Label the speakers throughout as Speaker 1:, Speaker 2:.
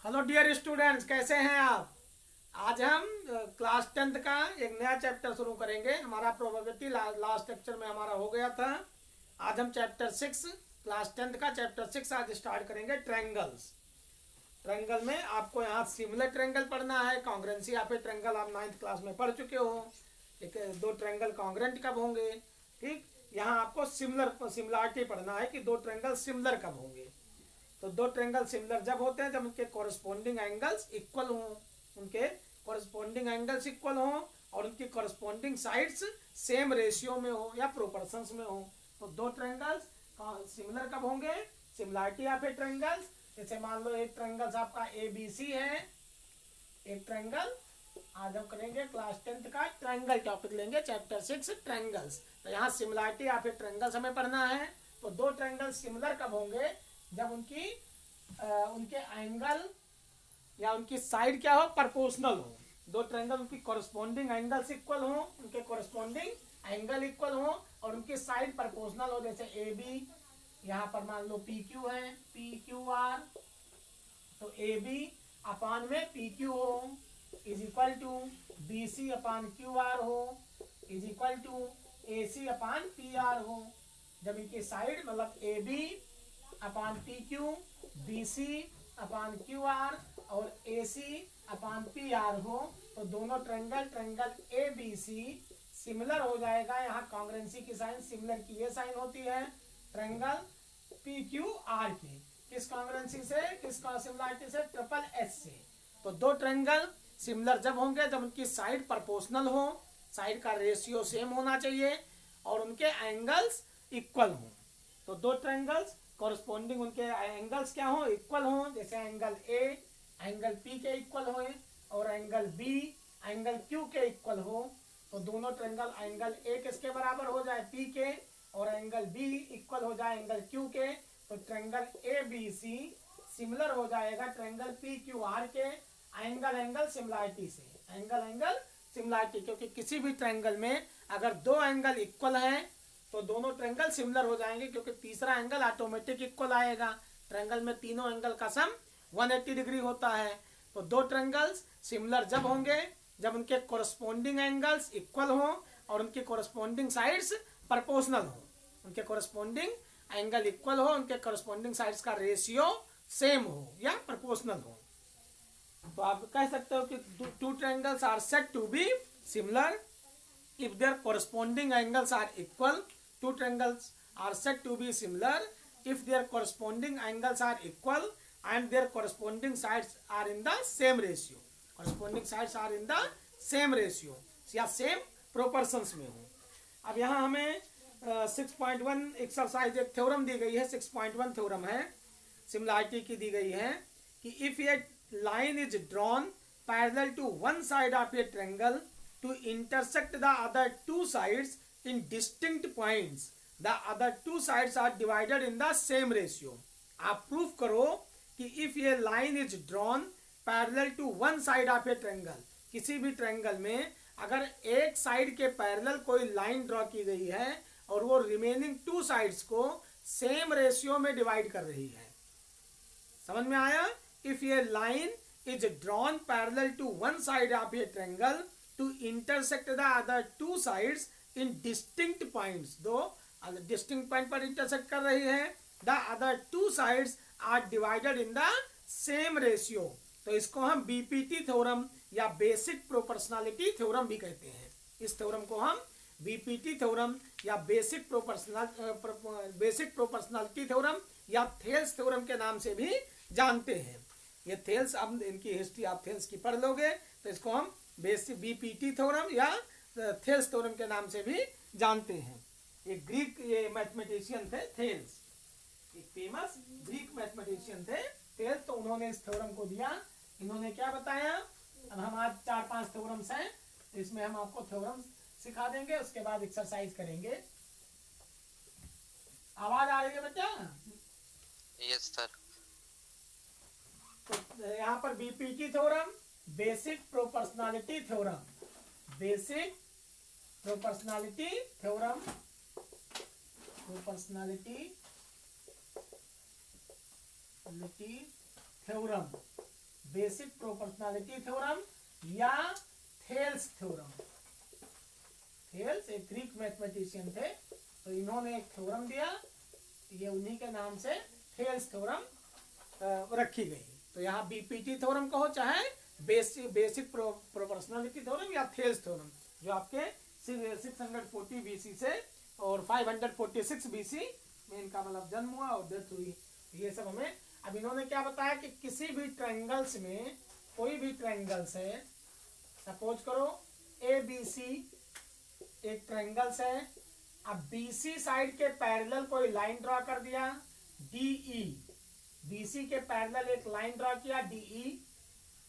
Speaker 1: Hello dear students, कैसे हैं आप। आज हम क्लास 10th का एक नया चैप्टर शुरू करेंगे। हमारा प्रोबेबिलिटी लास्ट लेक्चर में हमारा हो गया था। आज हम चैप्टर 6 क्लास 10th का चैप्टर 6 आज स्टार्ट करेंगे। ट्रायंगल्स। ट्रायंगल में आपको यहाँ सिमिलर ट्रायंगल पढ़ना है। कॉन्ग्रेंसी आप ट्रायंगल आप 9th क्लास में पढ़ चुके हो। एक दो ट्रायंगल कॉन्ग्रेंट कब होंगे, ठीक। यहाँ आपको सिमिलरिटी पढ़ना है कि दो ट्रायंगल सिमिलर कब होंगे। तो दो ट्रायंगल सिमिलर जब होते हैं जब उनके कॉरस्पॉन्डिंग एंगल्स इक्वल हों, उनके कॉरस्पॉन्डिंग एंगल्स इक्वल हों और उनकी कॉरस्पॉन्डिंग साइड्स सेम रेशियो में हो या प्रोपोर्शंस में हो। तो दो ट्रायंगल्स सिमिलर कब होंगे, सिमिलरिटी ऑफ ए ट्रायंगल्स। जैसे मान लो एक ट्रायंगल्स आपका ए बी सी है, एक ट्रायंगल। आज हम करेंगे क्लास 10th का ट्रायंगल टॉपिक लेंगे, चैप्टर 6 ट्रायंगल्स। तो यहाँ सिमिलरिटी ऑफ ए ट्रायंगल्स हमें पढ़ना है। तो दो ट्रायंगल सिमिलर कब होंगे, जब उनके एंगल या उनकी साइड क्या हो, प्रोपोर्शनल हो। दो ट्रायंगल उनकी कॉरस्पॉन्डिंग एंगल्स इक्वल हो, उनके कॉरस्पॉन्डिंग एंगल इक्वल हो और उनकी साइड प्रोपोर्शनल हो। जैसे ए बी, यहाँ पर मान लो पी क्यू है, पी क्यू आर। तो ए बी अपान में पी क्यू हो is equal to B C upon Q R हो is equal to A C upon P R हो। जब इनकी साइड मतलब A B upon P Q, B C upon Q R और A C upon P R हो, तो दोनों triangle A B C similar हो जाएगा। यहाँ कॉन्ग्रेंसी की साइन सिमिलर की ये साइन होती है ट्रायंगल पी क्यू आर की। किस कॉन्ग्रेंसी से, किस सिमिलरिटी से, ट्रिपल एस से। तो दो ट्रायंगल सिमिलर जब होंगे जब उनकी साइड प्रोपोर्शनल हो, साइड का रेशियो सेम होना चाहिए और उनके एंगल्स इक्वल हो। तो दो ट्रायंगल्स कॉरस्पॉन्डिंग उनके एंगल्स क्या हो, इक्वल हो। जैसे एंगल ए एंगल पी के इक्वल हो और एंगल बी एंगल क्यू के इक्वल हो। तो दोनों ट्रायंगल एंगल ए किसके बराबर हो जाए, पी के, और एंगल बी इक्वल हो जाए एंगल क्यू के। तो triangle A B C similar हो जाएगा ट्रायंगल पी क्यू आर के एंगल सिमिलरिटी से। एंगल सिमिलरिटी, क्योंकि किसी भी ट्रायंगल में अगर दो एंगल इक्वल हैं तो दोनों ट्रायंगल सिमिलर हो जाएंगे, क्योंकि तीसरा एंगल ऑटोमेटिक इक्वल आएगा। ट्रायंगल में तीनों एंगल का सम 180 डिग्री होता है। तो दो ट्रायंगल्स सिमिलर जब होंगे जब उनके कॉरस्पॉन्डिंग एंगल्स इक्वल हो और उनकी कॉरस्पॉन्डिंग साइड्स प्रोपोर्शनल हो। उनके कॉरस्पॉन्डिंग एंगल इक्वल हो, उनके कॉरस्पॉन्डिंग साइड्स का रेशियो सेम हो या प्रोपोर्शनल हो। तो आप कह सकते हो कि two triangles are said to be similar if their corresponding angles are equal. Two triangles are said to be similar if their corresponding angles are equal and their corresponding sides are in the same ratio. Corresponding sides are in the same ratio या same proportions में हो। अब यहाँ हमें 6.1 exercise एक theorem दी गई है। 6.1 theorem है, सिमिलरिटी की दी गई है कि if a line is drawn parallel to one side of a triangle to intersect the other two sides in distinct points, the other two sides are divided in the same ratio. आप proof करो कि if a line is drawn parallel to one side of a triangle, किसी भी triangle में अगर एक side के parallel कोई लाइन ड्रॉ की गई है और वो रिमेनिंग टू साइड्स को सेम रेशियो में डिवाइड कर रही है। समझ में आया। if a line is drawn parallel to one side of a triangle to intersect the other two sides in distinct points, दो distinct point पर intersect कर रही है, the other two sides are divided in the same ratio। तो इसको हम BPT theorem या basic proportionality theorem भी कहते हैं। इस थ्योरम को हम बीपीटी थ्योरम या बेसिक प्रोपोर्शनलिटी थ्योरम या थेल्स थ्योरम के नाम से भी जानते हैं। ये थेल्स, अब इनकी हिस्ट्री आप थेल्स की पढ़ लोगे तो इसको हम बेसिक बीपीटी थ्योरम या थेल्स थ्योरम के नाम से भी जानते हैं। एक ग्रीक ये मैथमेटिशियन थे थेल्स, एक फेमस ग्रीक मैथमेटिशियन थे थेल्स। तो उन्होंने इस थ्योरम को दिया। इन्होंने क्या बताया, अब हम आज 4-5 थ्योरम्स हैं, तो इसमें हम आपको थ्योरम सिखा देंगे, उसके बाद एक्सरसाइज करेंगे। आवाज आ रही है बच्चा?
Speaker 2: Yes sir.
Speaker 1: तो यहाँ पर BPT theorem, basic proportionality theorem, basic proportionality theorem, proportionality theorem, basic proportionality theorem या थेल्स थ्योरम। थेल्स एक ग्रीक मैथमेटिशियन थे, तो इन्होंने एक थ्योरम दिया, ये उन्हीं के नाम से थेल्स थ्योरम रखी गई। तो यहाँ बीपीटी थ्योरम कहो चाहे बेसिक प्रोपोर्शनैलिटी थ्योरम या थेल्स थ्योरम, जो आपके 640 बीसी से और 546 बीसी में इनका मतलब जन्म हुआ और डेथ हुई। ये सब हमें अब इन्होंने क्या बताया कि किसी भी ट्रायंगल्स में, कोई भी ट्रायंगल्स है, सपोज करो ए बी सी एक ट्रायंगल्स है, अब बीसी साइड के पैरेलल कोई लाइन ड्रॉ कर दिया डीई, बीसी के पैरेलल एक लाइन ड्रॉ किया डीई,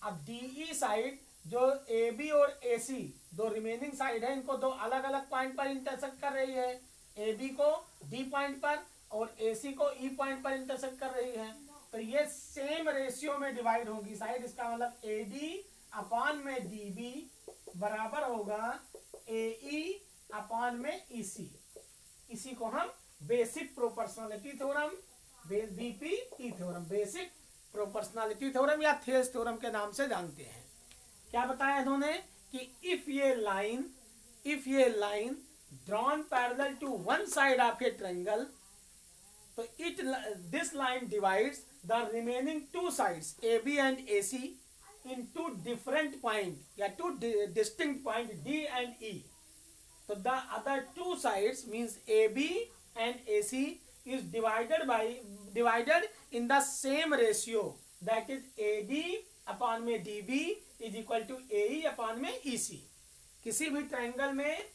Speaker 1: अब डीई साइड जो ए बी और ए सी दो रिमेनिंग साइड है, इनको दो अलग अलग पॉइंट पर इंटरसेक्ट कर रही है, ए बी को डी पॉइंट पर और ए सी को ई पॉइंट पर इंटरसेक्ट कर रही है, तो ये सेम रेशियो में डिवाइड होगी साइड। इसका मतलब ए डी अपॉन में डी बी बराबर होगा ए ई अपॉन में ई सी। इसी को हम basic proportionality theorem, BPT theorem, basic proportionality theorem या थेल्स थ्योरम के नाम से जानते हैं। क्या बताया इन्होंने कि इफ ये line drawn parallel to one side of a triangle, तो this line divides the remaining two sides A B and A C in two different point या two distinct point D and E. तो the other two sides means A B and A C is divided in the same ratio, that is AD upon में DB is equal to AE upon में EC। किसी भी triangle में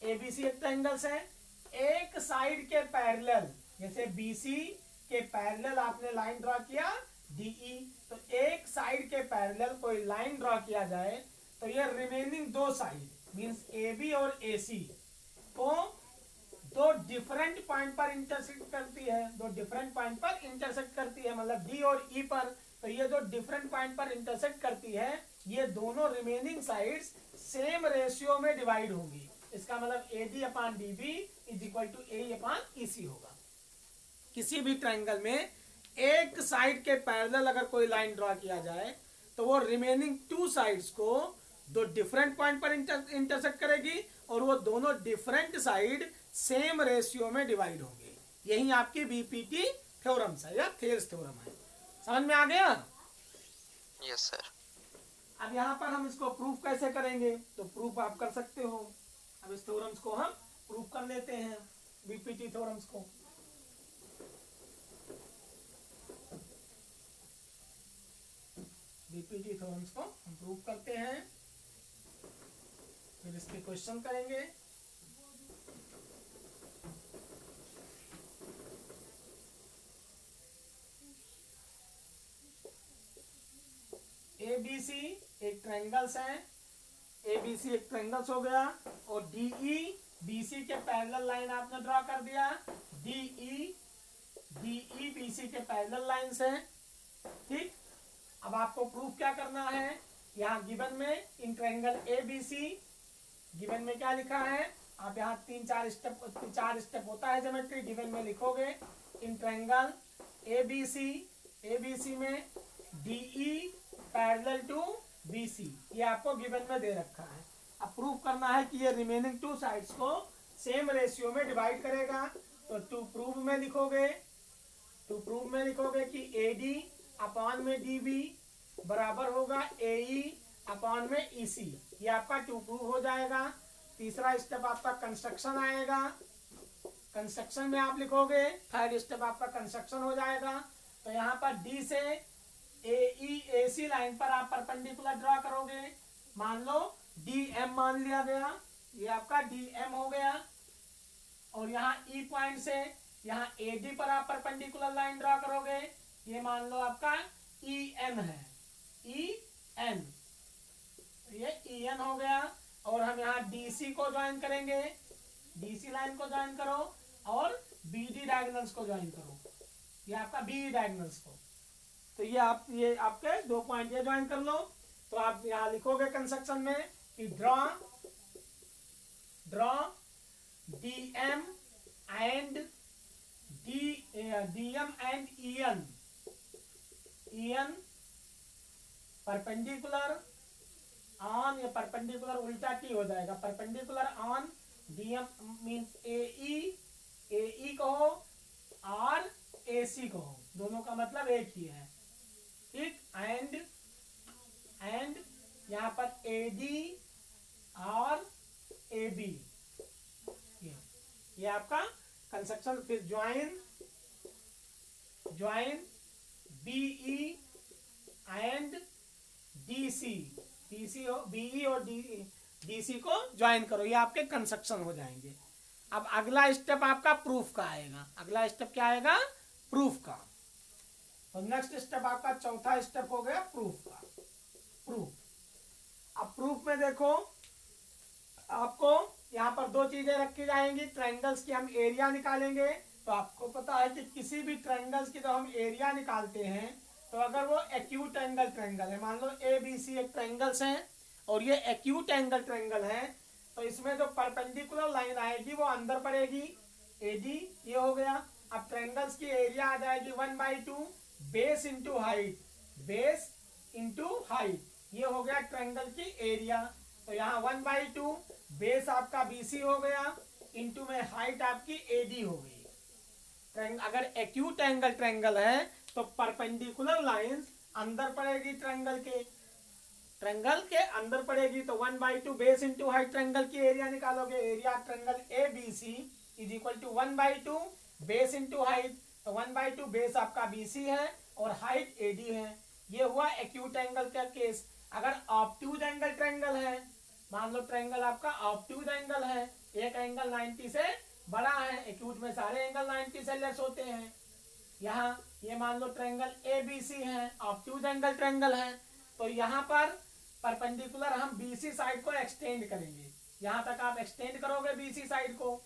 Speaker 1: ABC एक triangles है, एक side के parallel, जैसे BC के पैरेलल आपने लाइन ड्रॉ किया DE, तो एक साइड के पैरेलल कोई लाइन ड्रॉ किया जाए तो ये रिमेनिंग दो साइड मीन्स AB और AC को दो डिफरेंट पॉइंट पर इंटरसेक्ट करती है, दो डिफरेंट पॉइंट पर इंटरसेक्ट करती है, मतलब डी और ई पर। तो ये जो डिफरेंट पॉइंट पर इंटरसेक्ट करती है, ये दोनों रिमेनिंग साइड्स सेम रेशियो में डिवाइड होंगी। इसका मतलब A D upon D B is equal to A upon E C होगा। किसी भी ट्रायंगल में एक साइड के पैरेलल अगर कोई लाइन ड्रॉ किया जाए तो वो रिमेनिंग टू साइड्स को दो डिफरेंट पॉइंट पर इंटरसेक्ट करेगी और वो दोनों डिफरेंट साइड सेम रेशियो में डिवाइड होंगे। यही आपकी बीपीटी थ्योरम है या थेल्स थ्योरम है। समझ में आ गया?
Speaker 2: Yes sir.
Speaker 1: अब यहाँ पर हम इसको प्रूफ कैसे करेंगे, तो प्रूफ आप कर सकते हो। अब इस थ्योरम्स को हम प्रूफ कर लेते हैं, बीपीटी थ्योरम्स को। बीपीटी थ्योरम्स को हम प्रूफ करते हैं, फिर इसके क्वेश्चन करेंगे। एबीसी एक ट्रायंगल्स है, एबीसी एक ट्रायंगल्स हो गया, और डीई बीसी के पैरेलल लाइन आपने ड्रॉ कर दिया, डीई बीसी के पैरेलल लाइंस हैं, ठीक। अब आपको प्रूफ क्या करना है, यहाँ गिवन में इन ट्रायंगल एबीसी, गिवन में क्या लिखा है, आप यहाँ चार स्टेप होता है ज्योमेट्री, गिवन में लिखोगे इन ट्रायंगल एबीसी में डीई पैरेलल टू बीसी, ये आपको गिवन में दे रखा है। अब प्रूफ करना है कि ये रिमेनिंग टू साइड्स को सेम रेशियो में डिवाइड करेगा, तो टू प्रूफ में लिखोगे कि एडी अपॉन में डीबी बराबर होगा एई अपॉन में ईसी, ये आपका टू प्रूफ हो जाएगा। तीसरा स्टेप आपका कंस्ट्रक्शन आएगा, कंस्ट्रक्शन में आप लिखोगे, थर्ड स्टेप आपका कंस्ट्रक्शन हो जाएगा। तो यहाँ पर डी से एसी लाइन पर आप परपेंडिकुलर ड्रॉ करोगे, मान लो डीएम मान लिया गया, ये आपका डीएम हो गया, और यहाँ ई पॉइंट से यहाँ एडी पर आप परपेंडिकुलर लाइन ड्रॉ करोगे, ये मान लो आपका ईएन है, ईएन, ये ईएन हो गया। और हम यहाँ डीसी को ज्वाइन करेंगे, डीसी लाइन को ज्वाइन करो और बीडी डायगोनल्स को ज्वाइन करो, ये आपका बी डायगोनल्स को। तो ये आपके दो पॉइंट ये ज्वाइन कर लो। तो आप यहाँ लिखोगे कंस्ट्रक्शन में कि draw DM and EN perpendicular on, ये परपेंडिकुलर उल्टा टी हो जाएगा, perpendicular on DM means AE कहो और एसी कहो, दोनों का मतलब एक ही है, ठीक। एंड यहाँ पर एडी और एबी, ये आपका कंस्ट्रक्शन। फिर join BE and DC, BE और डीसी को ज्वाइन करो, ये आपके कंस्ट्रक्शन हो जाएंगे। अब अगला स्टेप आपका प्रूफ का आएगा। अगला स्टेप क्या आएगा? प्रूफ का। तो नेक्स्ट स्टेप आपका चौथा स्टेप हो गया प्रूफ का। प्रूफ। अब प्रूफ में देखो आपको यहाँ पर दो चीजें रखी जाएंगी। ट्रायंगल्स की हम एरिया निकालेंगे। तो आपको पता है कि किसी भी ट्रायंगल्स की जब हम एरिया निकालते हैं तो अगर वो एक्यूट एंगल ट्रायंगल है, मान लो ए बी सी एक ट्रायंगल्स हैं और ये एक्यूट एंगल ट्रायंगल है, तो इसमें जो परपेंडिकुलर लाइन आएगी वो अंदर पड़ेगी, एडी, ये हो गया। अब ट्रायंगल्स की एरिया आ जाएगी 1/2 base into height, base into height, ये हो गया ट्रायंगल की एरिया। तो यहाँ 1/2 बेस आपका बीसी हो गया, इंटू में हाइट आपकी एडी हो गई। अगर एक्यूट एंगल ट्रायंगल है तो परपेंडिकुलर लाइंस अंदर पड़ेगी, ट्रायंगल के अंदर पड़ेगी। तो 1/2 बेस इंटू हाइट, ट्रायंगल की एरिया निकालोगे, area triangle A B C is equal to 1/2 base into height. तो 1/2 बेस आपका बीसी है और हाइट एडी है। ये हुआ एक्यूट एंगल का केस। अगर ऑब्ट्यूज एंगल ट्रायंगल है, मान लो ट्रायंगल आपका ऑब्ट्यूज एंगल है, एक एंगल 90 से बड़ा है, एक्यूट में सारे एंगल 90 से लेस होते हैं। यहाँ ये मान लो ट्रायंगल ए बी सी है, ऑब्ट्यूज एंगल ट्रायंगल है, तो यहाँ पर परपेंडिकुलर हम बीसी साइड को एक्सटेंड करेंगे। यहाँ तक आप एक्सटेंड करोगे बीसी साइड को,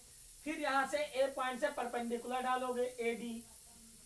Speaker 1: फिर यहाँ से ए पॉइंट से परपेंडिकुलर डालोगे एडी,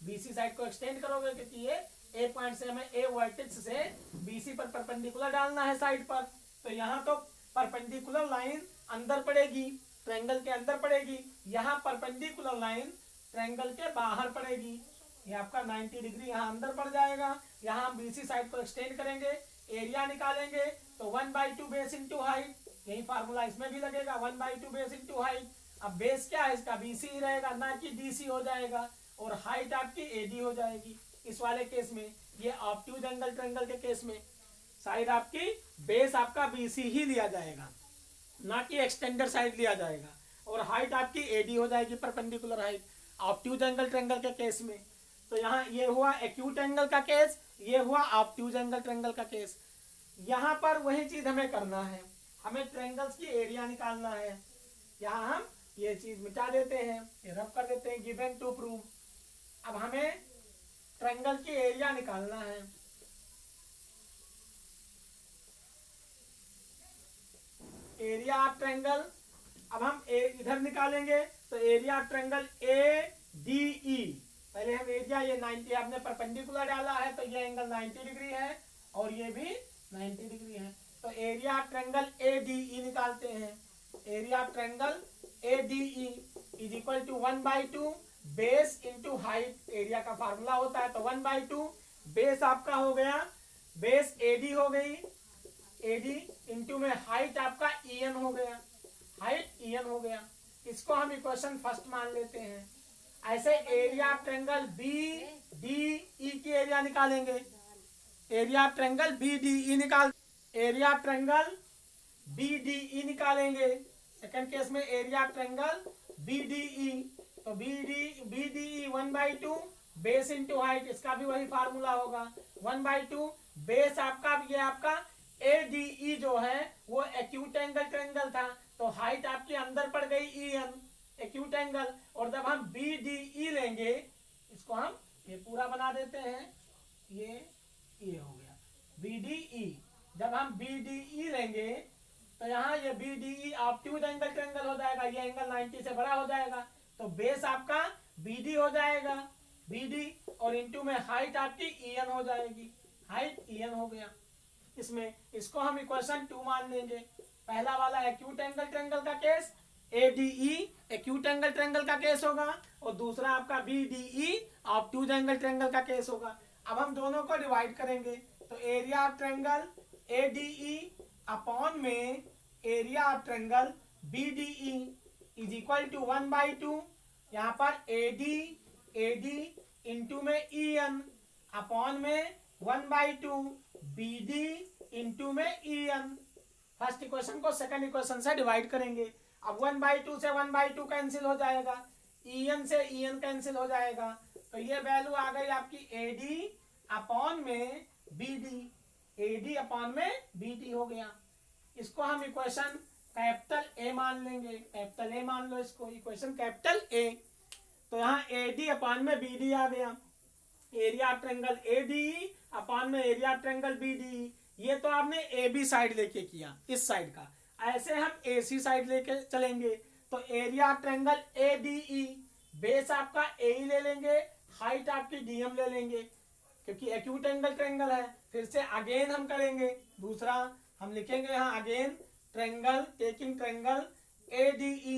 Speaker 1: बीसी साइड को एक्सटेंड करोगे क्योंकि ये ए पॉइंट से हमें ए वर्टेक्स से बीसी पर परपेंडिकुलर डालना है साइड पर। तो यहाँ तो परपेंडिकुलर लाइन अंदर पड़ेगी, ट्रायंगल के अंदर पड़ेगी, यहाँ परपेंडिकुलर लाइन ट्रायंगल के बाहर पड़ेगी। ये आपका 90 डिग्री यहाँ अंदर पड़ जाएगा। यहाँ हम बीसी साइड को एक्सटेंड करेंगे, एरिया निकालेंगे, तो 1/2 बेस इंटू हाइट, यही फार्मूला इसमें भी लगेगा, 1/2 बेस इंटू हाइट। अब बेस क्या है इसका? बीसी ही रहेगा, ना कि डीसी हो जाएगा, और हाइट आपकी एडी हो जाएगी। इस वाले केस में, ये ऑब्ट्यूज एंगल ट्रायंगल के केस में साइड आपकी बेस आपका बीसी ही लिया जाएगा, ना कि एक्सटेंडर साइड लिया जाएगा, और हाइट आपकी एडी हो जाएगी, perpendicular height, obtuse angle triangle के केस में। तो यहाँ ये हुआ एक्यूट एंगल का केस, ये हुआ ऑब्ट्यूज एंगल ट्रायंगल का केस। यहाँ पर वही चीज हमें करना है, हमें ट्रायंगल्स की एरिया निकालना है। यहाँ हम ये चीज मिटा देते हैं, ये रब कर देते हैं, गिवन टू प्रूव। अब हमें ट्रायंगल की एरिया निकालना है। एरिया ऑफ ट्रायंगल, अब हम इधर निकालेंगे, तो area of triangle A D ई, पहले हम एरिया, ये 90 आपने परपेंडिकुलर डाला है तो ये एंगल 90 डिग्री है और ये भी 90 डिग्री है। तो area of triangle A D E निकालते हैं। Area of triangle A D E is equal to 1/2 base into height, area का फार्मूला होता है। तो 1/2 बेस आपका हो गया, बेस एडी हो गई, एडी इंटू में हाइट आपका ईएन हो गया, हाइट ईएन हो गया। इसको हम इक्वेशन फर्स्ट मान लेते हैं। ऐसे area of triangle B D E की एरिया निकालेंगे। Area of triangle B D E area of triangle B D E निकालेंगे। सेकंड केस में area of triangle B D E, तो B D E 1/2 base into height, इसका भी वही formula होगा, 1/2 base आपका, ये आपका ए डी ई जो है वो एक्यूट एंगल ट्रायंगल था, तो हाइट आपके अंदर पड़ गई ई एन, एक्यूट एंगल। और जब हम बी डी ई लेंगे, इसको हम ये पूरा बना देते हैं, ये हो गया बी डी ई। जब हम बी डी ई लेंगे तो यहाँ ये B D E obtuse angle triangle हो जाएगा, ये एंगल 90 से बड़ा हो जाएगा, तो बेस आपका बी डी हो जाएगा, बी डी, और इंटू में हाइट आपकी ई एन हो जाएगी, हाइट ई एन हो गया। इसमें इसको हम इक्वेशन 2 मान लेंगे। पहला वाला एक्यूट एंगल ट्रायंगल का case, A D E acute angle triangle का केस होगा, और दूसरा आपका B D E obtuse angle triangle का केस होगा। अब हम दोनों को डिवाइड करेंगे, तो area of triangle ADE upon में area of triangle BDE is equal to 1/2। यहाँ पर AD इंटू में EN अपॉन में 1/2 BD इंटू में EN। फर्स्ट इक्वेशन को सेकंड इक्वेशन से डिवाइड करेंगे। अब 1/2 से 1/2 कैंसिल हो जाएगा, EN से EN कैंसिल हो जाएगा, तो ये वैल्यू आ गई आपकी AD अपॉन में BD। AD अपॉन में BD हो गया। इसको हम इक्वेशन कैपिटल A मान लेंगे, कैपिटल A मान लो इसको, इक्वेशन कैपिटल A। तो यहाँ AD अपॉन में BD आ गया, area of triangle ADE upon में एरिया ऑफ ट्रायंगल BDE। ये तो आपने AB साइड लेके किया, इस साइड का। ऐसे हम AC साइड लेके चलेंगे, तो area of triangle ADE, base आपका AE ले लेंगे, हाइट आपकी DM ले लेंगे, क्योंकि एक्यूट एंगल ट्रायंगल है। फिर से अगेन हम करेंगे, दूसरा हम लिखेंगे यहाँ again triangle, taking triangle ADE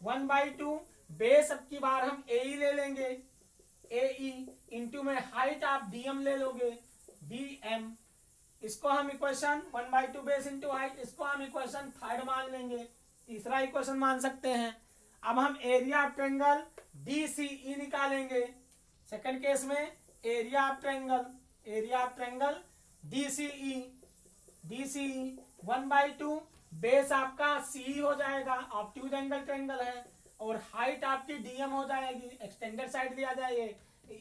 Speaker 1: 1/2, base अब की बार हम AE ले लेंगे, AE इंटू में हाइट आप DM ले लोगे, DM। इसको हम इक्वेशन 1/2 बेस इंटू हाइट, इसको हम इक्वेशन थर्ड मान लेंगे, तीसरा इक्वेशन मान सकते हैं। अब हम एरिया ऑफ ट्रायंगल DCE निकालेंगे। सेकंड केस में area of triangle DCE 1/2, base आपका CE हो जाएगा, ऑब्ट्यूज एंगल ट्रायंगल है, और हाइट आपकी DM हो जाएगी, एक्सटेंडेड साइड लिया जाएगा,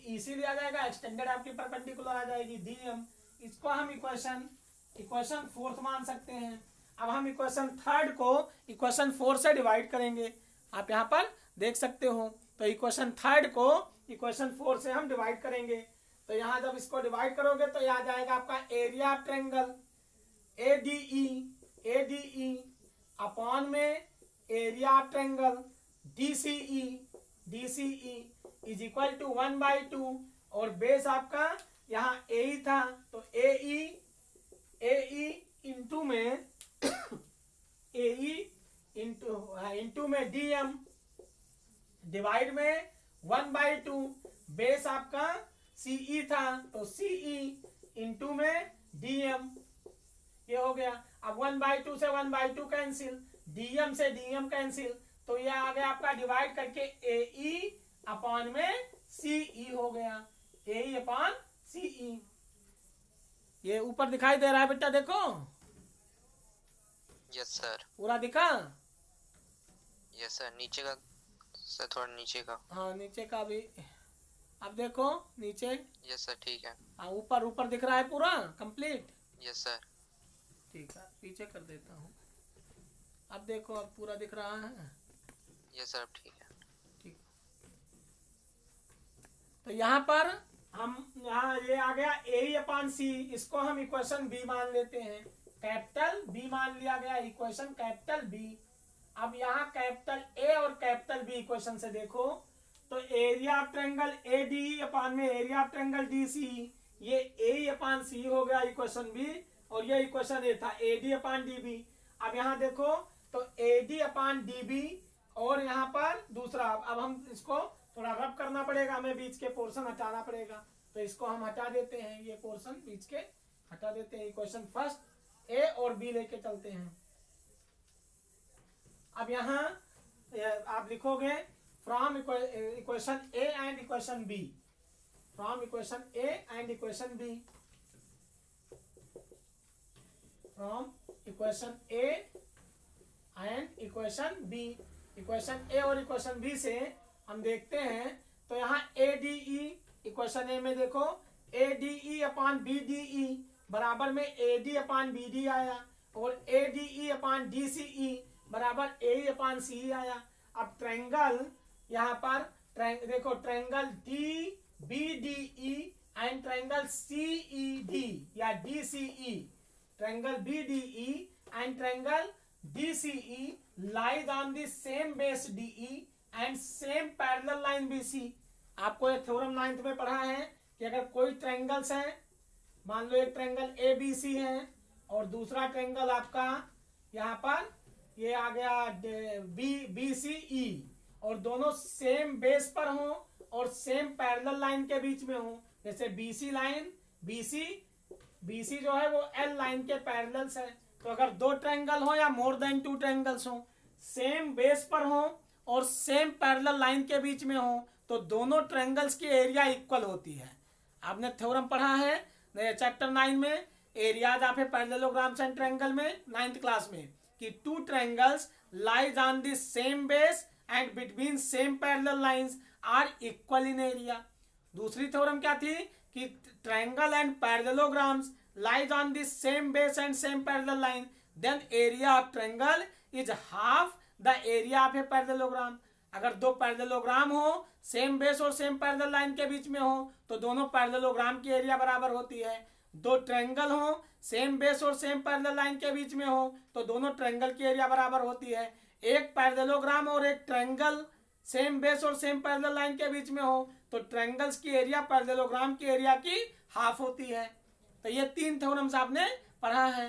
Speaker 1: EC लिया जाएगा, एक्सटेंडेड आपकी परपेंडिकुलर आ जाएगी DM। इसको हम इक्वेशन फोर्थ मान सकते हैं। अब हम इक्वेशन थर्ड को इक्वेशन 4 से डिवाइड करेंगे, आप यहाँ पर देख सकते हो। तो इक्वेशन थर्ड को इक्वेशन 4 से हम डिवाइड करेंगे, तो यहाँ जब इसको डिवाइड करोगे तो यह आ जाएगा आपका area of triangle ADE upon में area of triangle DCE is equal to 1/2, और बेस आपका यहाँ AE था, तो AE इंटू में AE इंटू में DM डिवाइड में 1/2, बेस आपका CE था, तो CE इंटू में DM, ये हो गया। अब 1/2 से 1/2 कैंसिल, DM से DM कैंसिल, तो ये आ गया आपका डिवाइड करके AE अपॉन में CE हो गया, AE अपॉन CE। ये ऊपर दिखाई दे रहा है बेटा, देखो।
Speaker 2: Yes sir.
Speaker 1: पूरा दिखा?
Speaker 2: यस सर, नीचे का सर, थोड़ा नीचे का।
Speaker 1: हाँ, नीचे का भी। अब देखो नीचे।
Speaker 2: यस सर, ठीक है।
Speaker 1: हाँ, ऊपर दिख रहा है पूरा कंप्लीट।
Speaker 2: Yes sir.
Speaker 1: ठीक है, पीछे कर देता हूँ। अब देखो, अब पूरा दिख रहा है।
Speaker 2: यस सर, ठीक है।
Speaker 1: ठीक। तो यहाँ पर हम ये आ गया AE अपॉन C, इसको हम इक्वेशन B मान लेते हैं, कैपिटल B मान लिया गया, इक्वेशन कैपिटल B। अब यहाँ कैपिटल A और कैपिटल B इक्वेशन से देखो, तो area of triangle ADE upon में एरिया ऑफ ट्रायंगल DCE, ये AE अपॉन C हो गया इक्वेशन B, और ये इक्वेशन A था AD अपॉन DB। अब यहाँ देखो, तो AD अपॉन DB, और यहाँ पर दूसरा, अब हम इसको थोड़ा रब करना पड़ेगा, हमें बीच के पोर्शन हटाना पड़ेगा, तो इसको हम हटा देते हैं, ये पोर्शन बीच के हटा देते हैं। इक्वेशन फर्स्ट A और B लेके चलते हैं। अब यहाँ आप लिखोगे from equation A and equation B, from equation A and equation B, from equation A and equation B। Equation A और इक्वेशन B से हम देखते हैं, तो यहाँ ADE इक्वेशन A में देखो, ADE अपॉन BDE बराबर में AD अपॉन BD आया, और ADE अपॉन DCE बराबर AE अपॉन CE आया। अब ट्रायंगल यहाँ पर देखो, triangle DBDE and triangle CED या DCE, triangle BDE and triangle DCE lies on the same base DE and same parallel line BC। आपको ये थ्योरम 9th में पढ़ा है कि अगर कोई ट्रायंगल्स है, मान लो एक ट्रायंगल ABC है और दूसरा ट्रायंगल आपका यहाँ पर ये आ गया BCE, और दोनों सेम बेस पर हों और सेम पैरेलल लाइन के बीच में हों, जैसे BC लाइन बीसी बीसी जो है वो एल लाइन के पैरेलल्स है। तो अगर दो ट्रायंगल हो या मोर देन टू ट्रायंगल्स हो, सेम बेस पर हो और सेम पैरेलल लाइन के बीच में हो, तो दोनों ट्रायंगल्स की एरिया इक्वल होती है। आपने थ्योरम पढ़ा है चैप्टर 9 में, areas of a parallelograms and triangle में, 9th क्लास में, कि two triangles lies on the same base and between same parallel lines are equal in area. दूसरी थ्योरम क्या थी कि triangle and parallelograms lies on the same base and same parallel line, then area of triangle is half the area of a parallelogram। अगर दो parallelogram हो, same base और same parallel line के बीच में हो, तो दोनों पैरेललोग्राम की एरिया बराबर होती है। दो ट्रायंगल हो, सेम बेस और सेम पैरेलल लाइन के बीच में हो, तो दोनों ट्रायंगल की एरिया बराबर होती है। एक पैरेललोग्राम और एक ट्रायंगल सेम बेस और सेम पैरेलल लाइन के बीच में हो, तो ट्रायंगल्स की एरिया पैरेललोग्राम की एरिया की हाफ होती है। तो ये 3 थ्योरम्स आपने पढ़ा है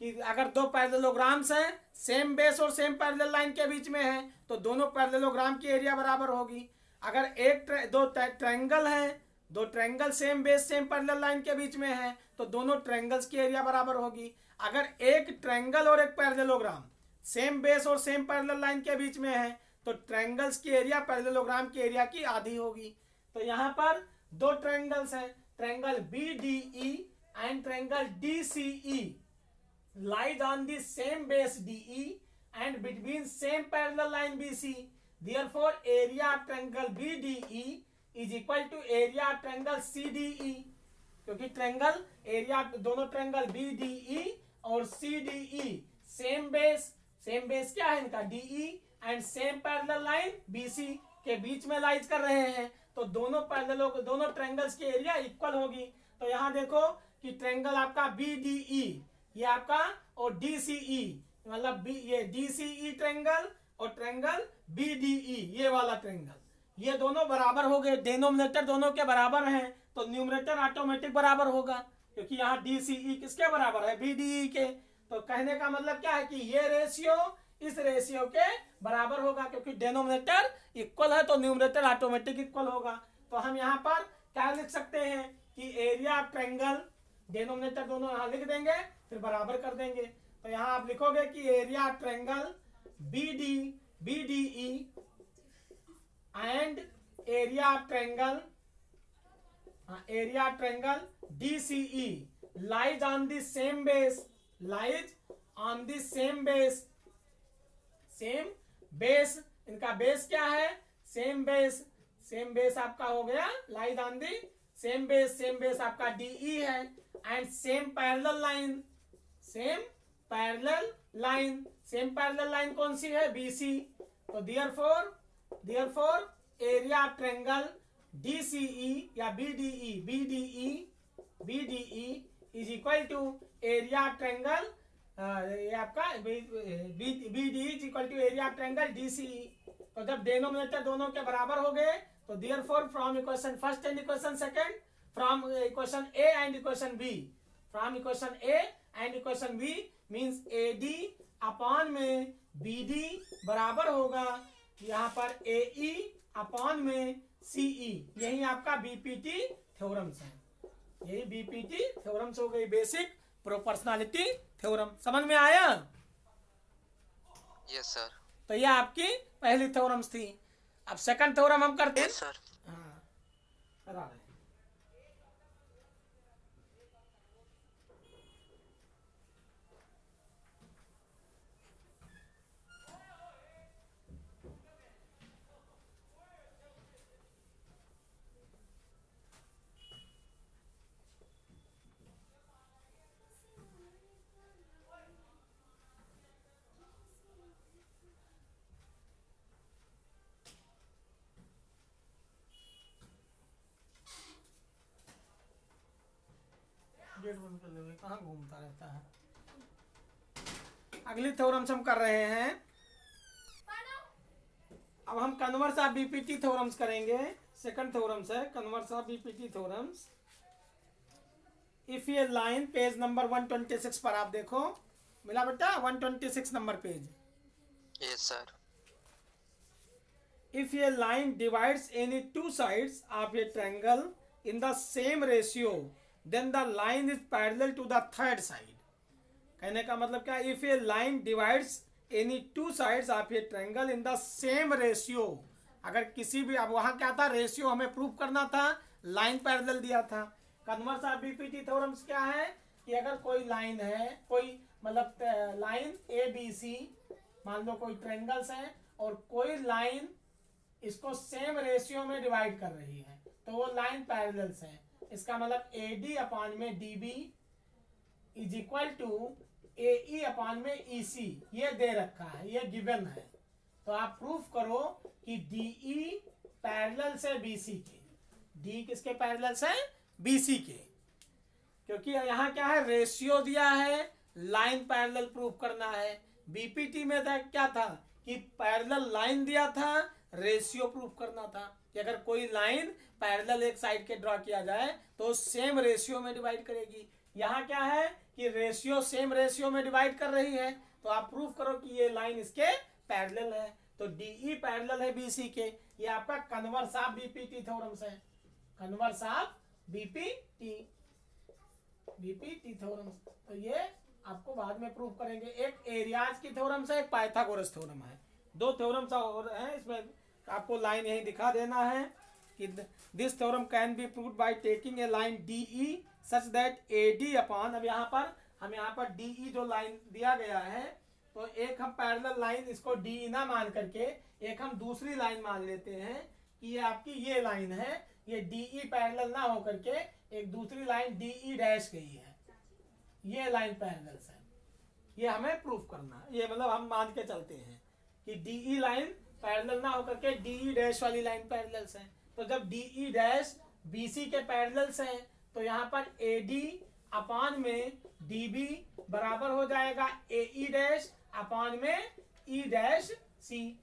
Speaker 1: कि अगर दो पैरेललोग्राम्स हैं, सेम बेस और सेम पैरेलल लाइन के बीच में है, तो दोनों पैरेललोग्राम की एरिया बराबर होगी। अगर दो ट्रायंगल हैं, दो triangle same base same parallel line के बीच में है, तो दोनों ट्रायंगल्स की एरिया बराबर होगी। अगर एक ट्रायंगल और एक पैरेललोग्राम सेम बेस और सेम पैरेलल लाइन के बीच में है, तो ट्रायंगल्स की एरिया पैरेललोग्राम की एरिया की आधी होगी। तो यहाँ पर दो ट्रायंगल्स हैं, triangle BDE and triangle DCE lies on the same base DE and between same parallel line BC, therefore area of triangle BDE is equal to area of triangle CDE। क्योंकि triangle area दोनों triangle BDE और CDE same base क्या है इनका DE and same parallel line BC के बीच में lies कर रहे हैं, तो दोनों ट्रायंगल्स की एरिया इक्वल होगी। तो यहाँ देखो कि ट्रायंगल आपका BDE ये आपका और DCE, मतलब ये DCE ट्रायंगल और ट्रायंगल BDE ये वाला ट्रायंगल, ये दोनों बराबर हो गए, डिनोमिनेटर दोनों के बराबर हैं, तो न्यूमरेटर ऑटोमेटिक बराबर होगा, क्योंकि यहाँ DCE किसके बराबर है, BDE के। तो कहने का मतलब क्या है कि ये रेशियो इस रेशियो के बराबर होगा, क्योंकि डिनोमिनेटर इक्वल है तो न्यूमरेटर ऑटोमेटिक इक्वल होगा। तो हम यहाँ पर क्या लिख सकते हैं कि एरिया ऑफ ट्रायंगल, डिनोमिनेटर दोनों यहाँ लिख देंगे, फिर बराबर कर देंगे। तो यहाँ आप लिखोगे कि area of triangle BDE and area of triangle DCE lies on the same base, same base, इनका बेस क्या है, सेम बेस आपका हो गया lies on the same base आपका DE है, एंड सेम पैरेलल लाइन कौन सी है, BC। तो therefore area of triangle DCE या BDE is equal to area of triangle ये आपका BDE is equal to area of triangle DCE। तो जब डिनोमिनेटर दोनों के बराबर हो गए, तो therefore from equation first and equation second, from equation A and equation B, from equation A and equation B means AD upon में BD बराबर होगा यहाँ पर AE अपॉन में CE। यही आपका BPT थ्योरम्स है, यही BPT थ्योरम्स हो गई, बेसिक प्रोपोर्शनलिटी थ्योरम। समझ में आया?
Speaker 2: Yes sir.
Speaker 1: तो ये आपकी पहली थ्योरम्स थी। अब सेकंड थ्योरम हम करते हैं।
Speaker 2: Yes sir.
Speaker 1: हाँ, करा रहे हैं। गेट बंद कर लेंगे, कहाँ घूमता रहता है। अगली थ्योरम्स हम कर रहे हैं। अब हम कन्वर्स ऑफ बीपीटी थ्योरम्स करेंगे। सेकंड थ्योरम्स है converse of BPT theorems. If ये लाइन पेज नंबर 126 पर आप देखो, मिला बेटा 126 number page.
Speaker 2: Yes sir.
Speaker 1: If a line divides any two sides of a triangle in the same ratio then the line is parallel to the third side. कहने का मतलब क्या, if a line divides any two sides of a triangle in the same ratio, अगर किसी भी, अब वहां क्या था, रेशियो हमें प्रूव करना था, लाइन पैरेलल दिया था। कन्वर्स ऑफ बीपीटी थ्योरम्स क्या है कि अगर कोई लाइन है, कोई मतलब लाइन ए बी सी, मान लो कोई ट्रायंगल्स है और कोई लाइन इसको सेम रेशियो में डिवाइड कर रही है, तो वो लाइन पैरेलल्स है। इसका मतलब ए डी अपान में D B is equal to A E upon में ई सी, ये दे रखा है, ये गिवन है। तो आप प्रूफ करो कि डी ई पैरेलल से बी सी के, डी किसके पैरेलल से, बी सी के, क्योंकि यहाँ क्या है, रेशियो दिया है, लाइन पैरेलल प्रूफ करना है। बीपीटी में था क्या था कि पैरेलल लाइन दिया था, रेशियो प्रूफ करना था कि अगर कोई लाइन पैरेलल एक साइड के ड्रॉ किया जाए तो सेम रेशियो में डिवाइड करेगी। यहाँ क्या है कि रेशियो सेम रेशियो में डिवाइड कर रही है, तो आप प्रूफ करो कि ये लाइन इसके पैरेलल है। तो डीई पैरेलल है बीसी के, ये आपका कन्वर्स ऑफ बीपीटी थ्योरम्स है, कन्वर्स ऑफ बीपीटी थ्योरम्स। तो ये आपको बाद में प्रूफ करेंगे। एक एरियाज की थ्योरम्स है, एक पाइथागोरस थ्योरम है, दो थ्योरम्स और हैं। इसमें आपको लाइन यही दिखा देना है कि this theorem can be proved by taking a line DE such that AD upon, अब यहाँ पर हम यहाँ पर डीई जो लाइन दिया गया है, तो एक हम पैरेलल लाइन इसको डीई ना मान करके एक हम दूसरी लाइन मान लेते हैं कि ये आपकी ये लाइन है, ये डीई पैरेलल ना हो करके एक दूसरी लाइन डीई डैश गई है, ये लाइन पैरेलल है। ये हमें प्रूफ करना है, ये मतलब हम मान के चलते हैं कि डीई लाइन पैरेलल ना होकर के डीई डैश वाली लाइन पैरेलल है। तो जब डीई डैश बीसी के पैरेलल है तो यहाँ पर एडी अपान में डीबी बराबर हो जाएगा एई डैश अपान में ई डैश सी,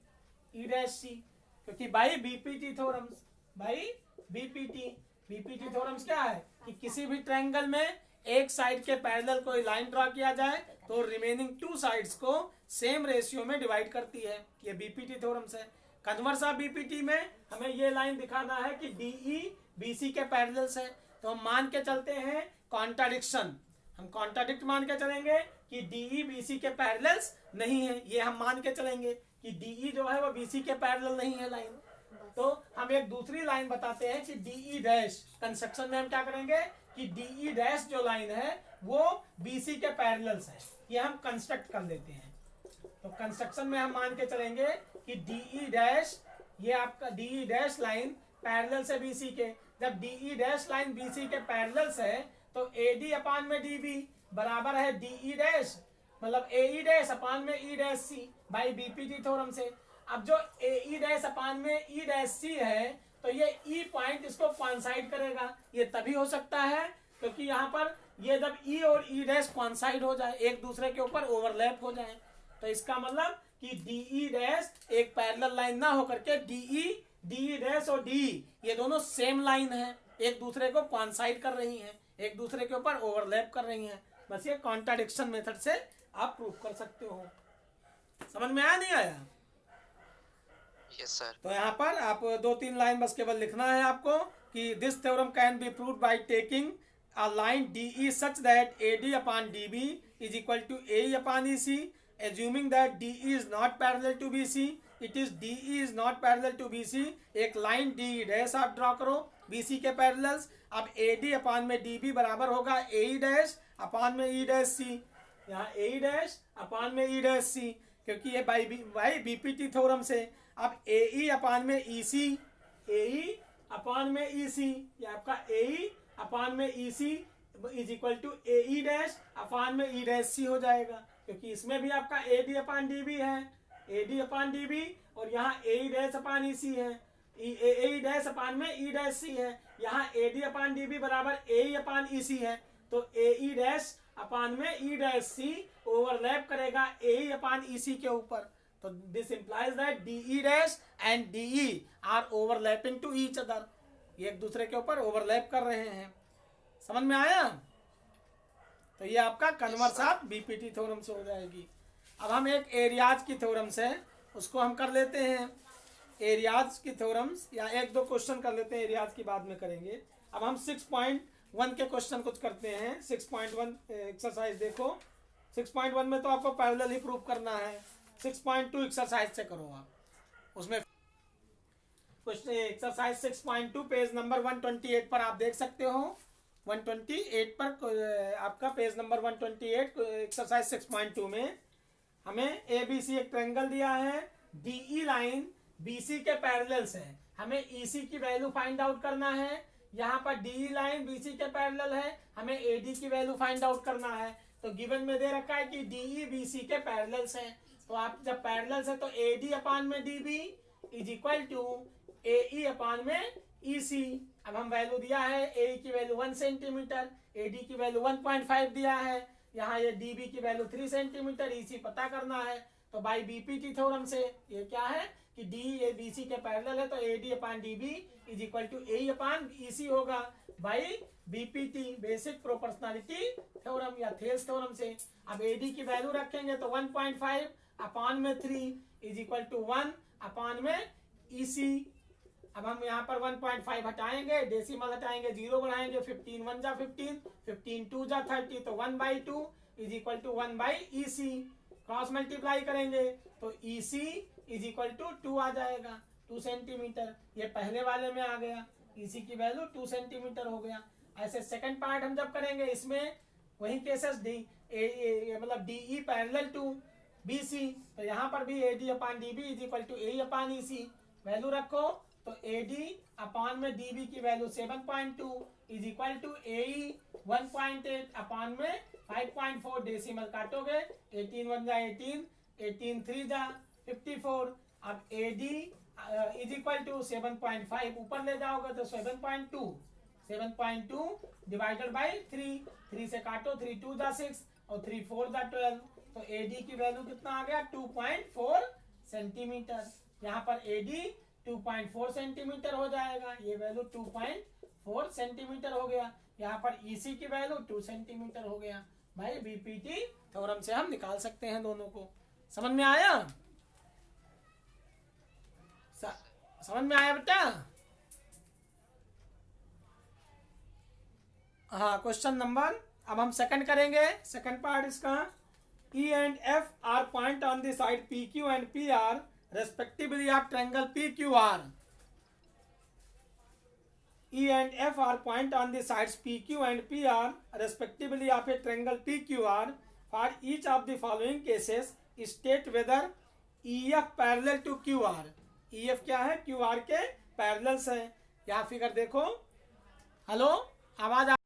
Speaker 1: ई डैश सी, क्योंकि by BPT theorems, by BPT theorems क्या है कि किसी भी ट्रायंगल में एक साइड के पैरेलल कोई लाइन ड्रॉ किया जाए तो रिमेनिंग टू साइड्स को सेम रेशियो में डिवाइड करती है, ये बीपीटी थ्योरम्स है। कन्वर्स ऑफ बीपीटी में हमें ये लाइन दिखाना है कि डीई बीसी के पैरेलल्स है, तो हम मान के चलते हैं कॉन्ट्राडिक्शन, हम कॉन्ट्राडिक्ट मान के चलेंगे कि डीई बीसी के पैरेलल्स नहीं है, ये हम मान के चलेंगे कि डीई जो है वो बीसी के पैरेलल नहीं है लाइन। तो हम एक दूसरी लाइन बताते हैं कि डीई डैश, कंस्ट्रक्शन में हम क्या करेंगे कि डीई डैश जो लाइन है वो बीसी के पैरेलल्स है, ये हम कंस्ट्रक्ट कर लेते हैं। तो कंस्ट्रक्शन में हम मान के चलेंगे कि डीई डैश, ये आपका डीई डैश लाइन पैरेलल से बीसी के, जब डीई डैश लाइन बीसी के पैरेलल्स है तो एडी अपान में डीबी बराबर है डीई डैश मतलब एई डैश अपान में E dash C by BPT theorem से। अब जो एई डैश अपान में ई डैश सी है तो ये ई पॉइंट इसको कॉन्साइड करेगा, ये तभी हो सकता है क्योंकि यहाँ पर ये जब ई और ई डैश कॉन्साइड हो जाए, एक दूसरे के ऊपर ओवरलैप हो जाए, तो इसका मतलब कि डीई डैश एक पैरेलल लाइन ना होकर के डीई डैश और डी ये दोनों सेम लाइन है, एक दूसरे को कॉन्साइड कर रही हैं, एक दूसरे के ऊपर ओवरलैप कर रही हैं। बस ये कॉन्ट्राडिक्शन मेथड से आप प्रूफ कर सकते हो। समझ में आया नहीं आया?
Speaker 2: Yes sir.
Speaker 1: तो यहाँ पर आप 2-3 लाइन बस केवल लिखना है आपको कि this theorem can be proved by taking a line DE such that AD upon DB is equal to AE upon EC, assuming that DE is not parallel to BC, it is DE is not parallel to BC, एक line DE dash आप draw करो BC के parallels. अब AD upon में DB बराबर होगा AE dash upon में E dash C, यहाँ AE डैश अपान में E डैश C, क्योंकि ये बाई BPT थ्योरम से। अब AE अपान में EC, AE अपान में EC, ये आपका AE अपान में E C is equal to A E dash upon में ई डैश सी हो जाएगा, क्योंकि इसमें भी आपका A D upon D B है, A D upon D B, और यहाँ ए ई डैश अपान ई सी है, ए ई डैश अपान में ई डैश सी है, यहाँ A D upon D B बराबर ए ई अपान ई सी है, तो ए ई डैश अपान में ई डैश सी ओवरलैप करेगा ए ई अपान ई सी के ऊपर। तो this implies that D E dash and D E are overlapping to each other, ये एक दूसरे के ऊपर ओवरलैप कर रहे हैं। समझ में आया? तो ये आपका कन्वर्स ऑफ बीपीटी थ्योरम से हो जाएगी। अब हम एक एरियाज की थ्योरम से उसको हम कर लेते हैं, एरियाज की थ्योरम्स, या 1-2 क्वेश्चन कर लेते हैं, एरियाज की बाद में करेंगे। अब हम 6.1 के क्वेश्चन कुछ करते हैं। 6.1 एक्सरसाइज देखो। 6.1 में तो आपको पैरेलल ही प्रूव करना है। 6.2 एक्सरसाइज से करो आप। उसमें क्वेश्चन एक्सरसाइज 6.2 पेज नंबर 128 पर आप देख सकते हो। 128 पर आपका पेज नंबर 128 एक्सरसाइज 6.2 में हमें ए बी सी एक ट्रायंगल दिया है। डीई लाइन बीसी के पैरेलल्स है, हमें ईसी की वैल्यू फाइंड आउट करना है। यहाँ पर डीई लाइन बीसी के पैरेलल है, हमें एडी की वैल्यू फाइंड आउट करना है। तो गिवन में दे रखा है कि डीई बीसी के पैरेलल्स है, तो आप जब पैरेलल्स है तो एडी अपान में डीबी इज इक्वल टू एई अपान में ईसी। अब हम वैल्यू दिया है, ए की वैल्यू 1 सेंटीमीटर, एडी की वैल्यू 1.5 दिया है, यहाँ ये डीबी की वैल्यू 3 सेंटीमीटर, ईसी पता करना है। तो बाई बीपीटी थ्योरम से ये क्या है कि डी ए बी सी के पैरेलल है, तो A D upon D B is equal to A upon EC होगा by BPT, basic proportionality theorem या थेल्स थ्योरम से। अब ए डी की वैल्यू रखेंगे तो 1.5 अपान में 3 इज इक्वल टू 1 अपान में ईसी। अब हम यहाँ पर 1.5 हटाएंगे, डेसिमल हटाएंगे, 0 बढ़ाएंगे, 15 1 जा 15, 15 2 जा 30, तो 1/2 is equal to 1/EC। Cross multiply करेंगे तो EC इज इक्वल टू 2 आ जाएगा, 2 सेंटीमीटर। ये पहले वाले में आ गया, EC की वैल्यू 2 सेंटीमीटर हो गया। ऐसे सेकंड पार्ट हम जब करेंगे इसमें वही केसेस डी मतलब DE पैरेलल टू BC, तो यहाँ पर भी AD upon DB is equal to A upon EC। Value रखो तो AD अपान में DB की value 7.2 is equal to AE 1.8 upon में 5.4, डेसिमल काटोगे 18 1 जा 18, 18 3 जा 54। अब AD इज इक्वल टू 7.5 ऊपर ले जाओगे तो 7.2 डिवाइडेड बाई 3 से काटो, 3 2 जा 6 और 3 4 जा 12, तो AD की वैल्यू कितना आ गया 2.4 सेंटीमीटर। यहाँ पर AD 2.4 सेंटीमीटर हो जाएगा, ये वैल्यू 2.4 सेंटीमीटर हो गया। यहाँ पर EC की वैल्यू 2 सेंटीमीटर हो गया। भाई बीपीटी थ्योरम से हम निकाल सकते हैं दोनों को। समझ में आया? समझ में आया बेटा? हाँ, क्वेश्चन नंबर अब हम सेकंड करेंगे। सेकंड पार्ट इसका, E and F are point on the side PQ and PR respectively of triangle PQR. E and F are point on the sides PQ and PR respectively of a triangle PQR. For each of the following cases, state whether EF parallel to QR. EF क्या है? QR के parallels है। यहाँ figure देखो। Hello, आवाज